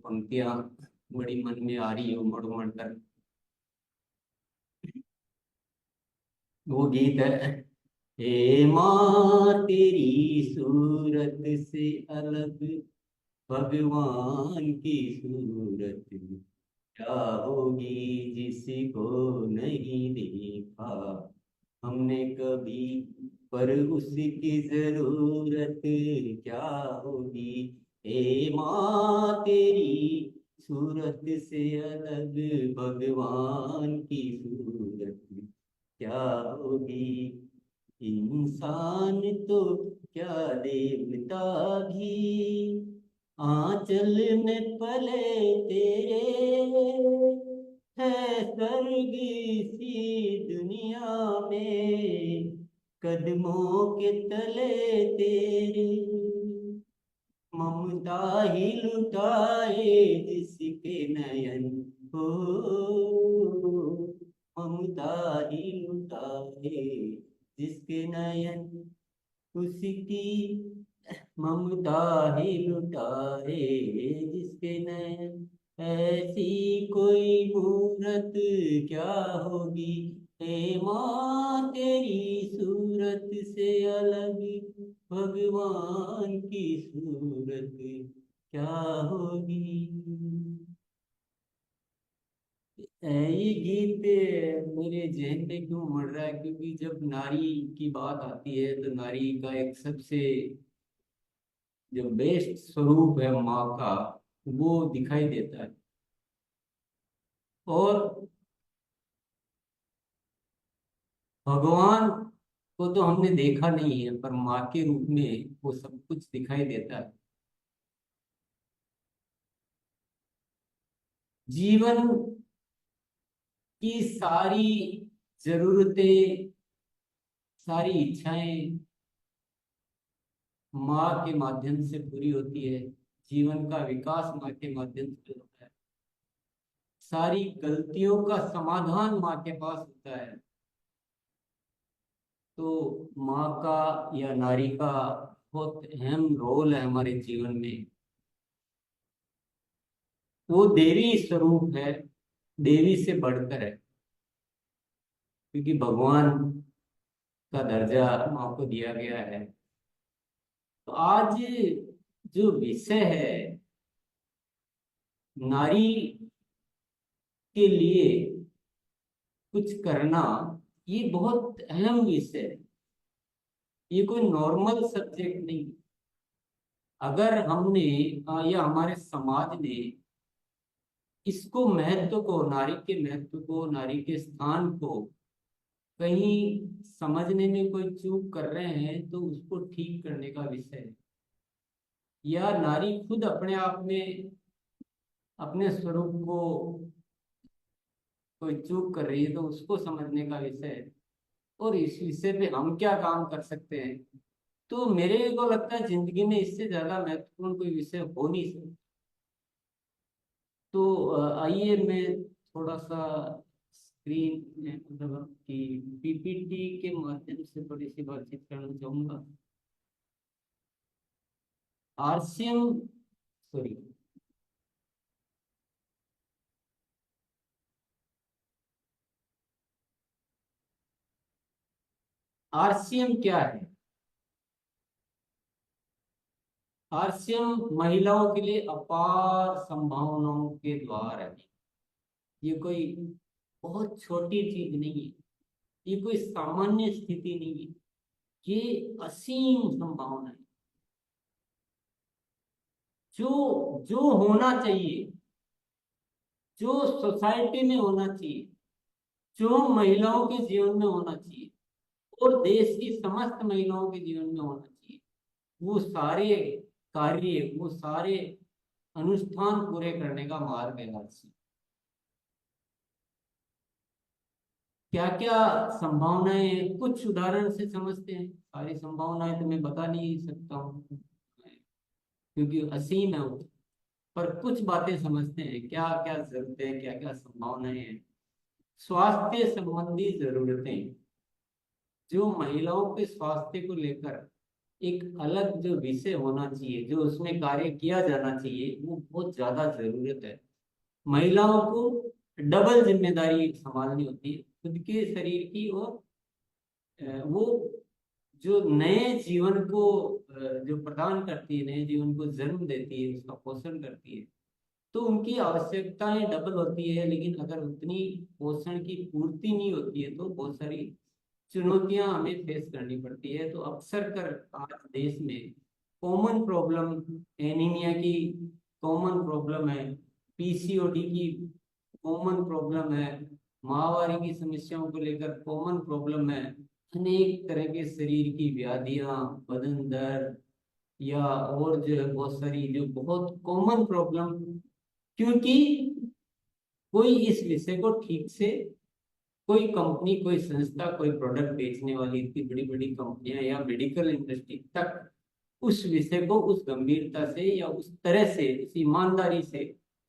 पंक्तियां बड़ी मन में आ रही है उमड़ उमड़ कर। वो गीत है, हे माँ तेरी सूरत से अलग भगवान की सूरत क्या होगी जिसको नहीं देखा हमने कभी, पर उसकी जरूरत क्या होगी। हे माँ तेरी सूरत से अलग भगवान की सूरत क्या होगी। इंसान तो क्या देवता भी आंचल में पले तेरे है। स्वर्ग सी दुनिया में कदमों के तले तेरे ममता ही लुटाए जिसके नयन हो। ममता ही लुटाए जिसके नयन उसकी ममता ही लुटाए जिसके नयन। ऐसी कोई मूरत क्या होगी। हे माँ तेरी सूरत से अलग भगवान की सूरत क्या होगी। ये गीत मेरे जहन में क्यों उमड़ रहा है, क्योंकि जब नारी की बात आती है तो नारी का एक सबसे जो बेस्ट स्वरूप है माँ का, वो दिखाई देता है। और भगवान को तो हमने देखा नहीं है, पर माँ के रूप में वो सब कुछ दिखाई देता है। जीवन की सारी जरूरतें, सारी इच्छाएं माँ के माध्यम से पूरी होती है। जीवन का विकास माँ के माध्यम से होता है। सारी गलतियों का समाधान माँ के पास होता है। तो माँ का या नारी का बहुत अहम रोल है हमारे जीवन में। वो देवी स्वरूप है, देवी से बढ़कर है, क्योंकि भगवान का दर्जा माँ को दिया गया है। तो आज जो विषय है नारी के लिए कुछ करना, ये बहुत अहम विषय है। ये कोई नॉर्मल सब्जेक्ट नहीं। अगर हमने या हमारे समाज ने इसको महत्व को, नारी के महत्व को, नारी के स्थान को कहीं समझने में कोई चूक कर रहे हैं, तो उसको ठीक करने का विषय है। या नारी खुद अपने आप में अपने स्वरूप को कोई चूक कर रही है, तो उसको समझने का विषय है। और इस विषय पे हम क्या काम कर सकते हैं, तो मेरे को लगता है जिंदगी में इससे ज्यादा महत्वपूर्ण कोई विषय हो नहीं सकता। तो आइए मैं थोड़ा सा स्क्रीन में, मतलब कि पीपीटी के माध्यम से थोड़ी सी बातचीत करना चाहूंगा। आरसीएम, सॉरी, आरसीएम क्या है। आरसीएम महिलाओं के लिए अपार संभावनाओं के द्वार है। ये कोई बहुत छोटी चीज नहीं है, ये कोई सामान्य स्थिति नहीं है। ये असीम संभावना है। जो जो होना चाहिए, जो सोसाइटी में होना चाहिए, जो महिलाओं के जीवन में होना चाहिए और देश की समस्त महिलाओं के जीवन में होना चाहिए, वो सारे कार्य, वो सारे अनुष्ठान पूरे करने का मार्ग है आरसी। क्या क्या संभावनाएं हैं, कुछ उदाहरण से समझते हैं। सारी संभावनाएं तो मैं बता नहीं सकता हूँ, क्योंकि असीम है वो। पर कुछ बातें समझते हैं, क्या क्या जरूरतें, क्या क्या संभावनाएं हैं। स्वास्थ्य संबंधी जरूरतें, जो महिलाओं के स्वास्थ्य को लेकर एक अलग जो विषय होना चाहिए, जो उसमें कार्य किया जाना चाहिए, वो बहुत ज्यादा जरूरत है। महिलाओं को डबल जिम्मेदारी संभालनी होती है, खुद के शरीर की और वो जो नए जीवन को जो प्रदान करती है, नए जीवन को जन्म देती है, उसका पोषण करती है। तो उनकी आवश्यकताएं डबल होती है, लेकिन अगर उतनी पोषण की पूर्ति नहीं होती है तो बहुत सारी चुनौतियां हमें फेस करनी पड़ती है। तो अक्सर कर आज देश में कॉमन प्रॉब्लम एनीमिया की कॉमन प्रॉब्लम है, पीसीओडी की कॉमन प्रॉब्लम है, माहवारी की समस्याओं को लेकर कॉमन प्रॉब्लम है, अनेक तरह के शरीर की व्याधियां, बदन दर्द, या और जो है बहुत सारी जो बहुत कॉमन प्रॉब्लम, क्योंकि कोई इस विषय को ठीक से, कोई कंपनी, कोई संस्था, कोई प्रोडक्ट बेचने वाली इतनी बड़ी बड़ी कंपनियां या मेडिकल इंडस्ट्री तक उस विषय को उस गंभीरता से या उस तरह से, उस ईमानदारी से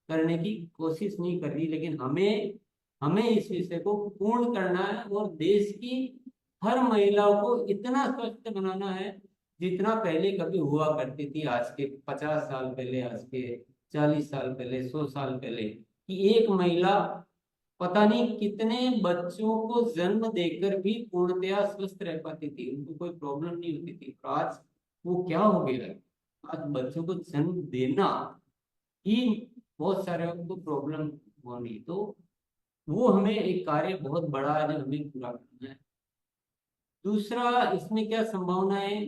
करने की कोशिश नहीं कर रही। लेकिन हमें हमें इस विषय को पूर्ण करना है और देश की हर महिला को इतना स्वस्थ बनाना है जितना पहले कभी हुआ करती थी, आज के 50 साल पहले, आज के 40 साल पहले, 100 साल पहले, कि एक महिला पता नहीं कितने बच्चों को जन्म देकर भी पूर्णतया स्वस्थ रह पाती थी, उनको कोई प्रॉब्लम नहीं होती थी। और आज वो क्या हो गया है, आज बच्चों को जन्म देना ही बहुत सारे उनको प्रॉब्लम हो रही। तो वो हमें एक कार्य बहुत बड़ा है जो हमें पूरा करना है। दूसरा, इसमें क्या संभावना है,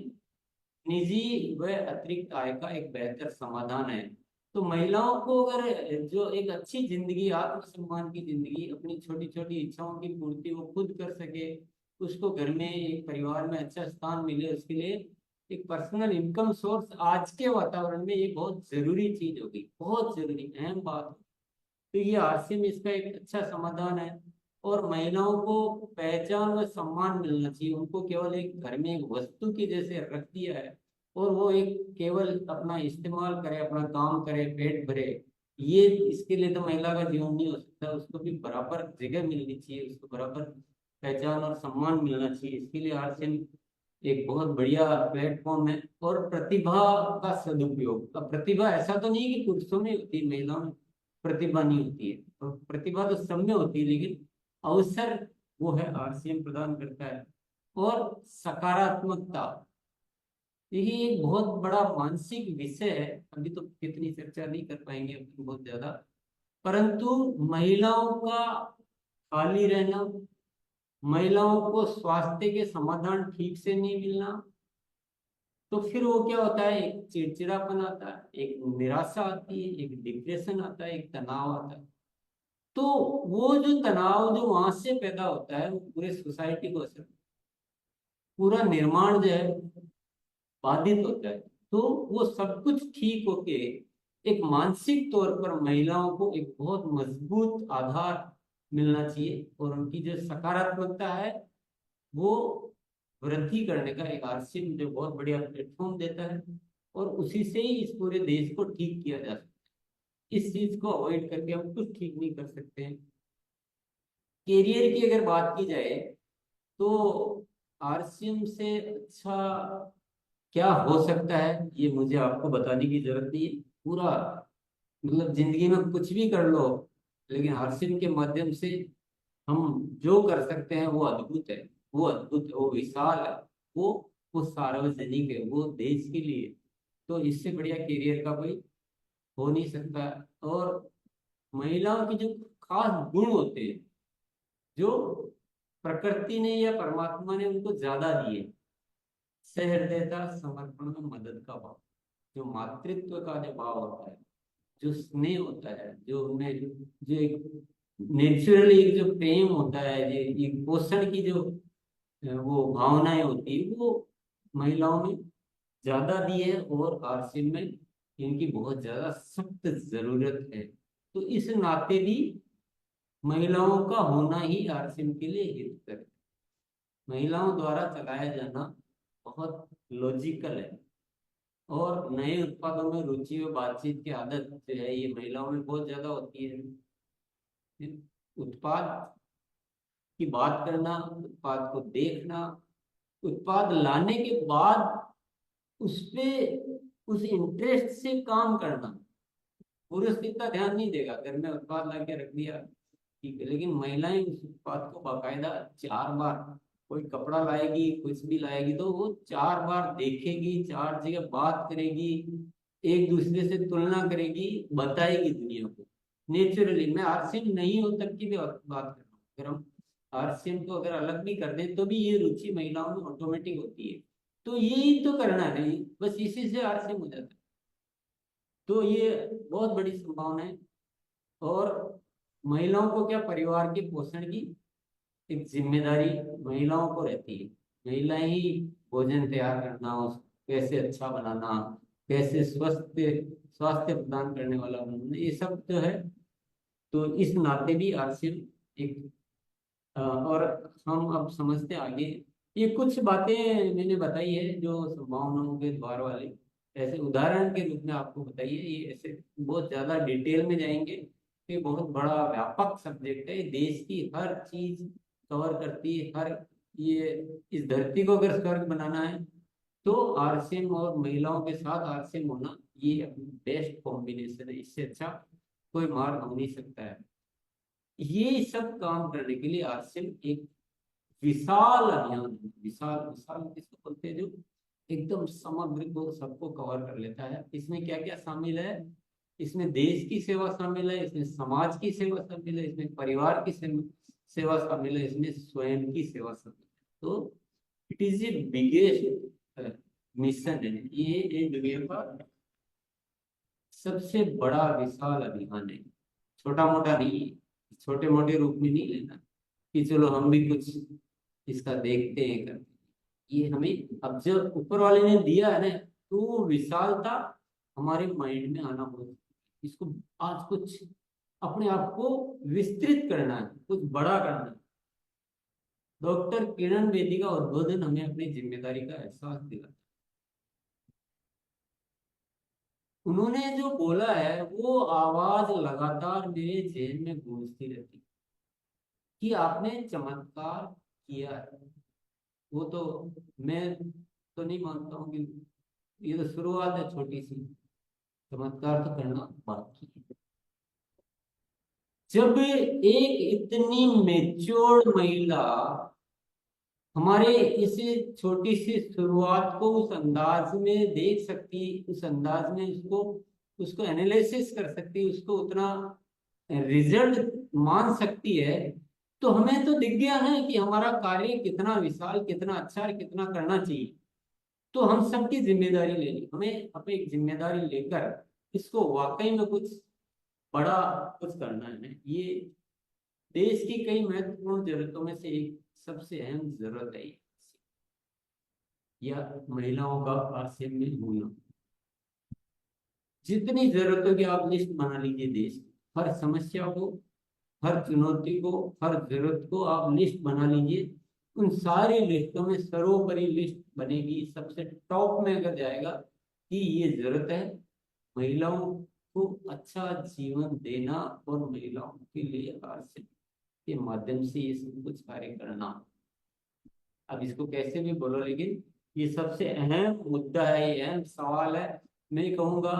निजी व अतिरिक्त आय का एक बेहतर समाधान है। तो महिलाओं को अगर जो एक अच्छी जिंदगी, आत्मसम्मान की जिंदगी, अपनी छोटी छोटी इच्छाओं की पूर्ति वो खुद कर सके, उसको घर में एक परिवार में अच्छा स्थान मिले, उसके लिए एक पर्सनल इनकम सोर्स आज के वातावरण में ये बहुत जरूरी चीज होगी, बहुत जरूरी अहम बात। तो ये आरसी में इसका एक अच्छा समाधान है। और महिलाओं को पहचान व सम्मान मिलना चाहिए, उनको केवल एक घर में एक वस्तु की जैसे रख दिया है और वो एक केवल अपना इस्तेमाल करे, अपना काम करे, पेट भरे, ये इसके लिए तो महिला का जीवन नहीं हो सकता। उसको भी बराबर जगह मिलनी चाहिए, उसको बराबर पहचान और सम्मान मिलना चाहिए। इसके लिए आरसीएम एक बहुत बढ़िया प्लेटफॉर्म है। और प्रतिभा का सदुपयोग, अब प्रतिभा ऐसा तो नहीं कि पुरुषों में होती है, महिलाओं में प्रतिभा नहीं होती है, और प्रतिभा तो सब में होती है, लेकिन अवसर वो है आरसीएम प्रदान करता है। और सकारात्मकता, देखिए एक बहुत बड़ा मानसिक विषय है, अभी तो कितनी चर्चा नहीं कर पाएंगे अपन बहुत ज्यादा। परंतु महिलाओं का खाली रहना, महिलाओं को स्वास्थ्य के समाधान ठीक से नहीं मिलना, तो फिर वो क्या होता है, एक चिड़चिड़ापन आता है, एक निराशा आती है, एक डिप्रेशन आता है, एक तनाव आता है। तो वो जो तनाव जो वहां से पैदा होता है वो पूरे सोसाइटी को असर, पूरा निर्माण जो है बाधित होता है। तो वो सब कुछ ठीक होके एक मानसिक तौर पर महिलाओं को एक बहुत मजबूत आधार मिलना चाहिए, और उनकी जो सकारात्मकता है वो वृद्धि करने का एक आरसी मुझे बहुत बढ़िया प्लेटफॉर्म देता है। और उसी से ही इस पूरे देश को ठीक किया जा सकता है। इस चीज को अवॉइड करके हम कुछ ठीक नहीं कर सकते हैं। कैरियर की अगर बात की जाए तो आरसीएम से अच्छा क्या हो सकता है ये मुझे आपको बताने की जरूरत नहीं है। पूरा मतलब जिंदगी में कुछ भी कर लो, लेकिन आरसीएम के माध्यम से हम जो कर सकते हैं वो अद्भुत है, वो अद्भुत है, वो विशाल है, वो सार्वजनिक है, वो देश के लिए। तो इससे बढ़िया करियर का कोई हो नहीं सकता। और महिलाओं की जो खास गुण होते हैं, जो प्रकृति ने या परमात्मा ने उनको ज्यादा दिए, सहृदयता, समर्पण में मदद का भाव, जो मातृत्व का जो भाव होता है, जो स्नेह होता है, जो उनमें जो एक नेचुरली एक जो प्रेम होता है, ये एक पोषण की जो वो भावनाएं होती है, वो महिलाओं में ज्यादा दी है, और आरसीएम में इनकी बहुत ज्यादा सख्त जरूरत है। तो इस नाते भी महिलाओं का होना ही आरसीएम के लिए हितकर है। महिलाओं द्वारा चलाया जाना बहुत लॉजिकल है। और नए उत्पादों में रुचि और बातचीत की आदत जो है ये महिलाओं में बहुत ज्यादा होती है। उत्पाद की बात करना, उत्पाद को देखना, उत्पाद लाने के बाद उस पे उस इंटरेस्ट से काम करना। पुरुष इतना ध्यान नहीं देगा, घर में उत्पाद ला के रख दिया ठीक है, लेकिन महिलाएं उस उत्पाद को बाकायदा 4 बार, कोई कपड़ा लाएगी कुछ भी लाएगी तो वो 4 बार देखेगी, 4 जगह बात करेगी, एक दूसरे से तुलना करेगी, बताएगी दुनिया को। नेचुरली मैं आरसीएम नहीं हो तक की भी बात कर रहा हूँ, अगर हम आरसीएम को अगर अलग भी कर दें तो भी ये रुचि महिलाओं में ऑटोमेटिक होती है। तो यही तो करना है नहीं, बस इसी से आरसीएम हो जाता है। तो ये बहुत बड़ी संभावना है। और महिलाओं को क्या, परिवार के पोषण की एक जिम्मेदारी महिलाओं को रहती है। महिलाएं ही भोजन तैयार करना, उस कैसे अच्छा बनाना, कैसे स्वस्थ स्वास्थ्य प्रदान करने वाला बनाना, ये सब जो है। तो इस नाते भी आरसीएम एक और हम अब समझते हैं आगे। ये कुछ बातें मैंने बताई है जो संभावनाओं के द्वार वाले, ऐसे उदाहरण के रूप में आपको बताइए। ये ऐसे बहुत ज्यादा डिटेल में जाएंगे, ये बहुत बड़ा व्यापक सब्जेक्ट है, देश की हर चीज कवर करती है, हर ये इस धरती को अगर स्वर्ग बनाना है तो आरसीएम और महिलाओं के साथ आरसीएम होना ये बेस्ट कॉम्बिनेशन है। इससे अच्छा कोई मार्ग हो नहीं सकता है। ये सब काम करने के लिए आरसीएम एक विशाल अभियान है। विशाल विशाल किसको बोलते हैं, जो एकदम समग्र को सबको कवर कर लेता है। इसमें क्या क्या शामिल है, इसमें देश की सेवा शामिल है, इसमें समाज की सेवा शामिल है, इसमें परिवार की सेवा शामिल है, इसमें स्वयं की सेवा शामिल है। तो it is a biggest mission है, ये एक दुनिया का सबसे बड़ा विशाल अभियान है। छोटा मोटा नहीं है, छोटे मोटे रूप में नहीं लेना कि चलो हम भी कुछ इसका देखते हैं करते हैं। ये हमें अब जो ऊपर वाले ने दिया है ना, तो वो विशालता हमारे माइंड में आना होगा। इसको आज कुछ अपने आप को विस्तृत करना है, कुछ बड़ा करना है। डॉक्टर किरण बेदी का उद्बोधन हमें अपनी जिम्मेदारी का एहसास दिलाता है। उन्होंने जो बोला है वो आवाज लगातार मेरे जेहन में गूंजती रहती है कि आपने चमत्कार किया है। वो तो मैं तो नहीं मानता हूँ कि ये तो शुरुआत है छोटी सी, चमत्कार तो करना बाकी है। जब एक इतनी मेच्योर्ड महिला हमारे इस छोटी सी शुरुआत को उस अंदाज में देख सकती, उस अंदाज में उसको उसको एनालिसिस कर सकती, उसको उतना रिजल्ट मान सकती है, तो हमें तो दिख गया ना कि हमारा कार्य कितना विशाल, कितना अच्छा और कितना करना चाहिए। तो हम सबकी जिम्मेदारी लेनी, हमें अपनी एक जिम्मेदारी लेकर इसको वाकई में कुछ बड़ा कुछ करना है ना। ये देश की कई महत्वपूर्ण जरूरतों में से एक सबसे अहम जरूरत है या महिलाओं का आरसीएम में होना। जितनी जरूरतों की आप लिस्ट बना लीजिए देश की, हर समस्या को, हर चुनौती को, हर जरूरत को आप लिस्ट बना लीजिए। उन सारी लिस्टों में सर्वोपरि लिस्ट बनेगी, सबसे टॉप में अगर जाएगा कि ये जरूरत है महिलाओं को अच्छा जीवन देना और महिलाओं के लिए आरसीएम के माध्यम से ये सब कुछ कार्य करना। अब इसको कैसे भी बोलो, लेकिन ये सबसे अहम मुद्दा है, ये अहम सवाल है। मैं कहूँगा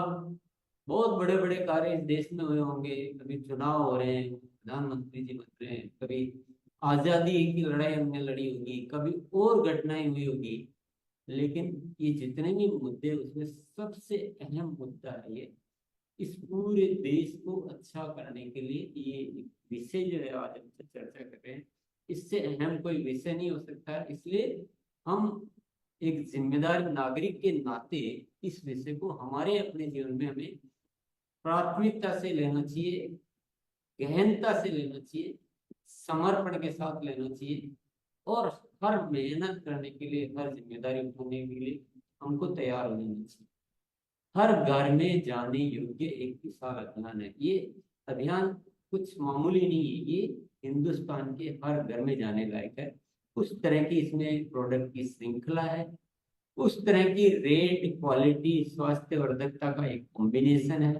बहुत बड़े बड़े कार्य इस देश में हुए होंगे, कभी चुनाव हो रहे हैं, प्रधानमंत्री जी बन रहे हैं, कभी आजादी की लड़ाई हमने लड़ी होगी, कभी और घटनाएं हुई होगी, लेकिन ये जितने भी मुद्दे उसमें सबसे अहम मुद्दा है ये, इस पूरे देश को अच्छा करने के लिए ये एक विषय जो है आज हम चर्चा कर रहे हैं, इससे अहम कोई विषय नहीं हो सकता है। इसलिए हम एक जिम्मेदार नागरिक के नाते इस विषय को हमारे अपने जीवन में हमें प्राथमिकता से लेना चाहिए, गहनता से लेना चाहिए, समर्पण के साथ लेना चाहिए, और हर मेहनत करने के लिए, हर जिम्मेदारी उठाने के लिए हमको तैयार हो जाना चाहिए। हर घर में जाने योग्य एक विशाल अभियान है ये। अभियान कुछ मामूली नहीं है, ये हिंदुस्तान के हर घर में जाने लायक है। उस तरह की इसमें प्रोडक्ट की श्रृंखला है, उस तरह की रेट, क्वालिटी, स्वास्थ्य वर्धकता का एक कॉम्बिनेशन है,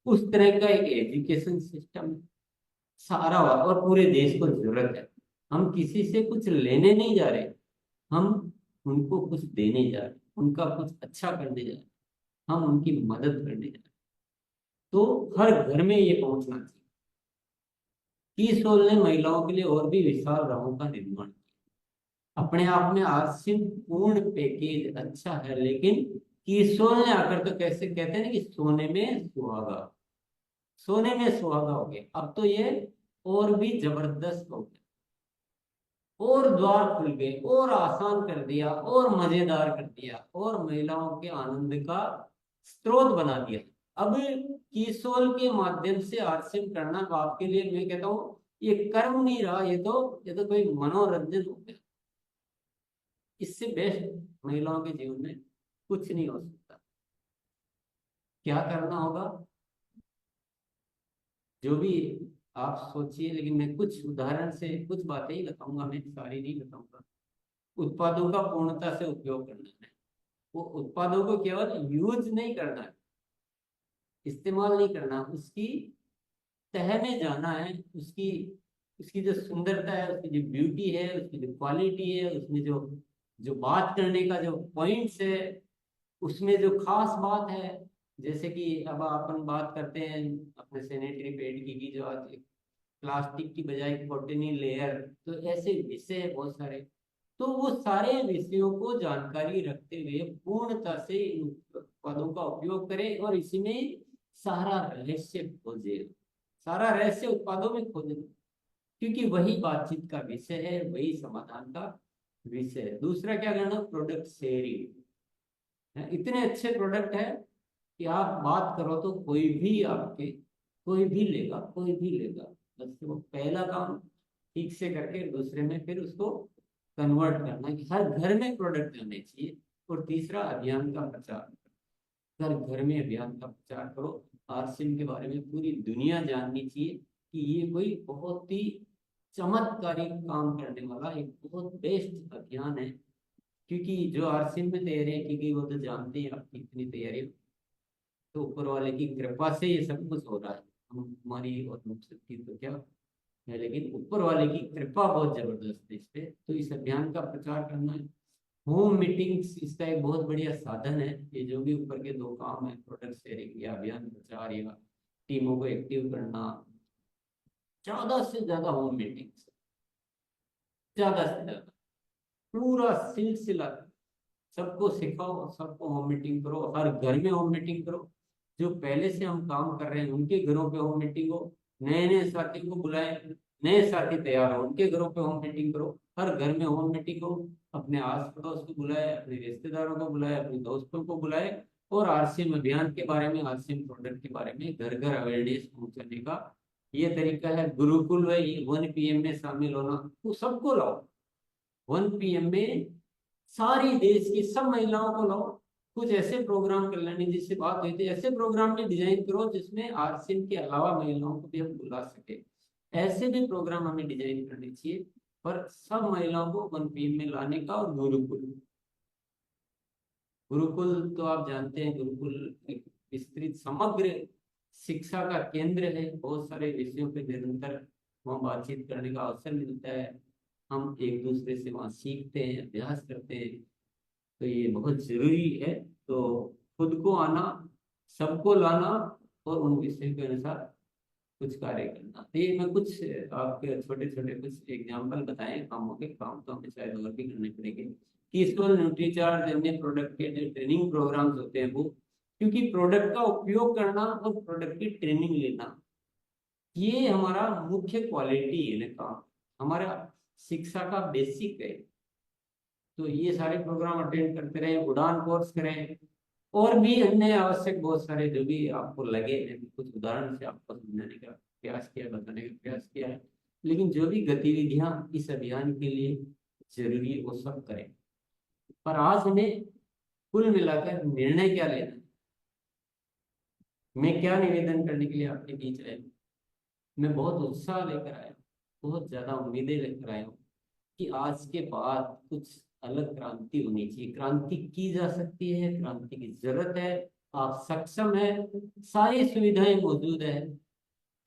उस तरह का एक एजुकेशन सिस्टम सारा और पूरे देश को जरूरत है। हम किसी से कुछ लेने नहीं जा रहे, हम उनको कुछ देने जा रहे। उनका कुछ अच्छा करने जा रहे हैं, हम उनकी मदद करने जा रहे हैं, तो हर घर में ये पहुंचना चाहिए। कीसोल ने महिलाओं के लिए और भी विशाल राहों का निर्माण किया। अपने आप में आरसीएम पूर्ण पैकेज अच्छा है, लेकिन कीसोल ने आकर तो कैसे कहते हैं ना कि सोने में सुहागा, सोने में सुहागा हो गया। अब तो ये और भी जबरदस्त हो गया, और द्वार खुल गए, और आसान कर दिया, और मजेदार कर दिया, और महिलाओं के आनंद का स्रोत बना दिया। अब कीसोल के माध्यम से आरसीएम करना आपके लिए, मैं कहता हूँ, ये कर्म नहीं रहा, ये तो कोई मनोरंजन हो गया। इससे बेस्ट महिलाओं के जीवन में कुछ नहीं हो सकता। क्या करना होगा, जो भी आप सोचिए, लेकिन मैं कुछ उदाहरण से कुछ बातें ही बताऊंगा, मैं सारी नहीं बताऊंगा। उत्पादों का पूर्णता से उपयोग करना है, वो उत्पादों को केवल यूज नहीं करना है, इस्तेमाल नहीं करना, उसकी तह में जाना है। उसकी उसकी जो सुंदरता है, उसकी जो ब्यूटी है, उसकी जो क्वालिटी है, उसमें जो जो बात करने का जो पॉइंट्स है, उसमें जो खास बात है। जैसे कि अब अपन बात करते हैं अपने सैनिटरी पैड की जो आज प्लास्टिक की बजाय कॉटनी लेयर, तो ऐसे विषय है बहुत सारे। तो वो सारे विषयों को जानकारी रखते हुए पूर्णता से इन उत्पादों का उपयोग करें, और इसी में सारा रहस्य खोजे, सारा रहस्य उत्पादों में खोजे, क्योंकि वही बातचीत का विषय है, वही समाधान का विषय है। दूसरा क्या करना, प्रोडक्ट शेयरिंग। इतने अच्छे प्रोडक्ट है कि आप बात करो तो कोई भी लेगा, कोई भी लेगा। बस वो पहला काम ठीक से करके दूसरे में फिर उसको कन्वर्ट करना, कि हर घर में प्रोडक्ट आने चाहिए। और तीसरा, अभियान का प्रचार, हर घर में अभियान का प्रचार करो। आरसीएम के बारे में पूरी दुनिया जाननी चाहिए कि ये कोई बहुत ही चमत्कारिक काम करने वाला एक बहुत बेस्ट अभियान है। क्योंकि जो आरसीएम में तैयारियां की गई, वो तो जानते हैं आपकी इतनी तैयारी, तो ऊपर वाले की कृपा से ये सब कुछ हो रहा है। हम हमारी और हम सबकी तो क्या है, लेकिन ऊपर वाले की कृपा बहुत जबरदस्त है इस पे। तो इस अभियान का प्रचार करना है। होम मीटिंग्स इसका एक बहुत बढ़िया साधन है। ये जो भी ऊपर के दो काम है, प्रोडक्ट शेयरिंग या अभियान प्रचार या टीमों को एक्टिव करना, 14 से ज्यादा होम मीटिंग्स, ज्यादा से ज्यादा पूरा सिलसिला, सबको सिखाओ, सबको होम मीटिंग करो, हर घर में होम मीटिंग करो। जो पहले से हम काम कर रहे हैं उनके घरों पे होम मीटिंग हो, नए नए साथियों को बुलाए, नए साथी तैयार हो उनके घरों पे होम मीटिंग करो, हर घर में होम मीटिंग हो। अपने आस पड़ोस को बुलाए, अपने रिश्तेदारों को बुलाए, अपने दोस्तों को बुलाए, और आरसीएम अभियान के बारे में, आरसीएम प्रोडक्ट के बारे में घर घर अवेयरनेस पहुंचाने का ये तरीका है। गुरुकुल में 1 PM में शामिल होना, तो सबको लाओ 1 PM में, सारी देश की सब महिलाओं को लाओ। कुछ ऐसे प्रोग्राम कल्याणी जिससे बात हुई थी, ऐसे प्रोग्राम में डिजाइन करो जिसमें आरसीएम के अलावा महिलाओं को भी हम बुला सके। ऐसे भी प्रोग्राम हमें डिजाइन करने चाहिए, पर सब महिलाओं को 1 PM में लाने का। और गुरुकुल, गुरुकुल तो आप जानते हैं, गुरुकुल एक विस्तृत समग्र शिक्षा का केंद्र है। बहुत सारे विषयों पे निरंतर वहाँ बातचीत करने का अवसर मिलता है। हम एक दूसरे से वहाँ सीखते हैं, अभ्यास करते हैं। तो ये बहुत जरूरी है। तो खुद को आना, सबको लाना, और उन विषयों के अनुसार कुछ कार्य करना। तो ये मैं कुछ आपके छोटे छोटे कुछ एग्जाम्पल बताए कामों के, काम तो हमें शायद और भी करने पड़ेंगे। कि इसको न्यूट्रीचार्ज अन्य प्रोडक्ट के जो ट्रेनिंग प्रोग्राम्स होते हैं वो, क्योंकि प्रोडक्ट का उपयोग करना और प्रोडक्ट की ट्रेनिंग लेना, ये हमारा मुख्य क्वालिटी है ना काम, हमारा शिक्षा का बेसिक है। तो ये सारे प्रोग्राम अटेंड करते रहे, उड़ान कोर्स करें, और भी अन्य आवश्यक बहुत सारे जो भी आपको लगे। मैंने कुछ उदाहरण से आपको समझाने का प्रयास किया, बताने का प्रयास किया है। लेकिन जो भी गतिविधियां इस अभियान के लिए जरूरी है वो सब करें। पर आज हमें कुल मिलाकर निर्णय क्या लेना है, मैं क्या निवेदन करने के लिए आपके बीच आया हूं? मैं बहुत उत्साह लेकर आया हूं, बहुत ज्यादा उम्मीदें लेकर आया हूँ कि आज के बाद कुछ अलग क्रांति होनी चाहिए। क्रांति की जा सकती है, क्रांति की जरूरत है। आप सक्षम है, सारी सुविधाएं मौजूद है।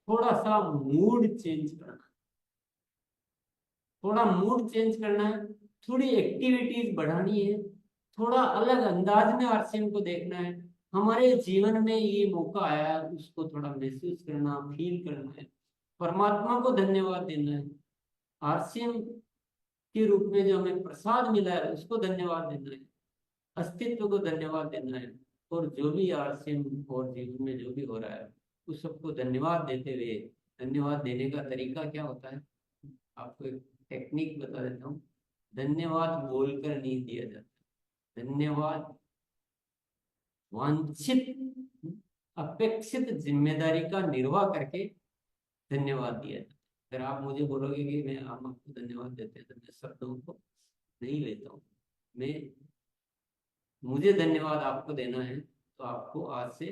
थोड़ा सा मूड चेंज करना, थोड़ा मूड चेंज करना है, थोड़ी एक्टिविटीज बढ़ानी है, थोड़ा अलग अंदाज में आरसीएम को देखना है। हमारे जीवन में ये मौका आया, उसको थोड़ा महसूस करना, फील करना है, परमात्मा को धन्यवाद देना है, आरसीएम के रूप में जो हमें प्रसाद मिला है उसको धन्यवाद देना है, अस्तित्व को धन्यवाद देना है। और जो भी आरसीएम और जीवन में जो भी हो रहा है उस सबको धन्यवाद देते हुए, धन्यवाद देने का तरीका क्या होता है, आपको एक टेक्निक बता देता हूँ। धन्यवाद बोलकर नहीं दिया जाता, धन्यवाद वांछित अपेक्षित जिम्मेदारी का निर्वाह करके धन्यवाद दिया जाता है। अगर आप मुझे बोलोगे कि मैं आप आपको धन्यवाद देते हैं तो मैं शब्दों को नहीं लेता हूँ। मैं मुझे धन्यवाद आपको देना है तो आपको आज से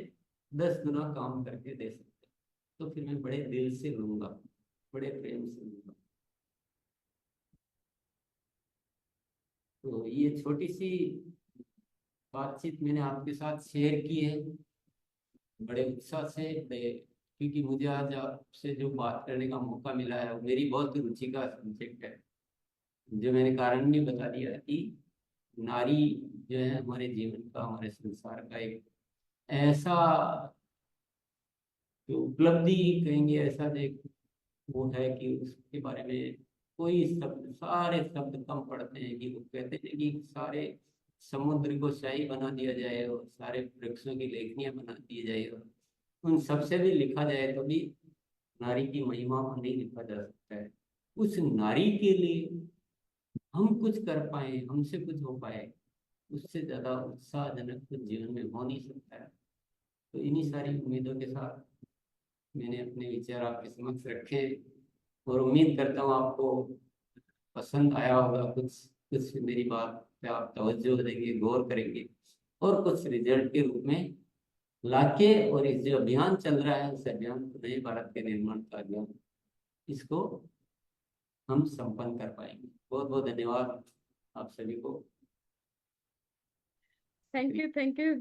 10 गुना काम करके दे सकते हैं, तो फिर मैं बड़े दिल से लूंगा, बड़े प्रेम से लूंगा। तो ये छोटी सी बातचीत मैंने आपके साथ शेयर की है, बड़े उत्साह से, क्योंकि मुझे आज आपसे जो बात करने का मौका मिला है वो मेरी बहुत रुचि का सब्जेक्ट है। जो मैंने कारण भी बता दिया कि नारी जो है हमारे जीवन का, हमारे संसार का एक ऐसा जो उपलब्धि कहेंगे, ऐसा जो एक वो है कि उसके बारे में कोई शब्द, सारे शब्द कम पड़ते हैं। कि वो कहते हैं कि सारे समुद्र को शाही बना दिया जाए और सारे वृक्षों की लेखनियां बना दी जाए और उन सबसे भी लिखा जाए तो भी नारी की महिमा को नहीं लिखा जा सकता है। उस नारी के लिए हम कुछ कर पाए, हमसे कुछ हो पाए, उससे ज्यादा उत्साहजनक कुछ जीवन में हो नहीं सकता है। तो इन्हीं सारी उम्मीदों के साथ मैंने अपने विचार आपके समक्ष रखे और उम्मीद करता हूँ आपको पसंद आया होगा। कुछ कुछ मेरी बात पे आप तवज्जो देंगे, गौर करेंगे और कुछ रिजल्ट के रूप में लाके, और इस जो अभियान चल रहा है उस अभियान को, नए भारत के निर्माण का अभियान, इसको हम संपन्न कर पाएंगे। बहुत बहुत धन्यवाद आप सभी को। Thank you Guru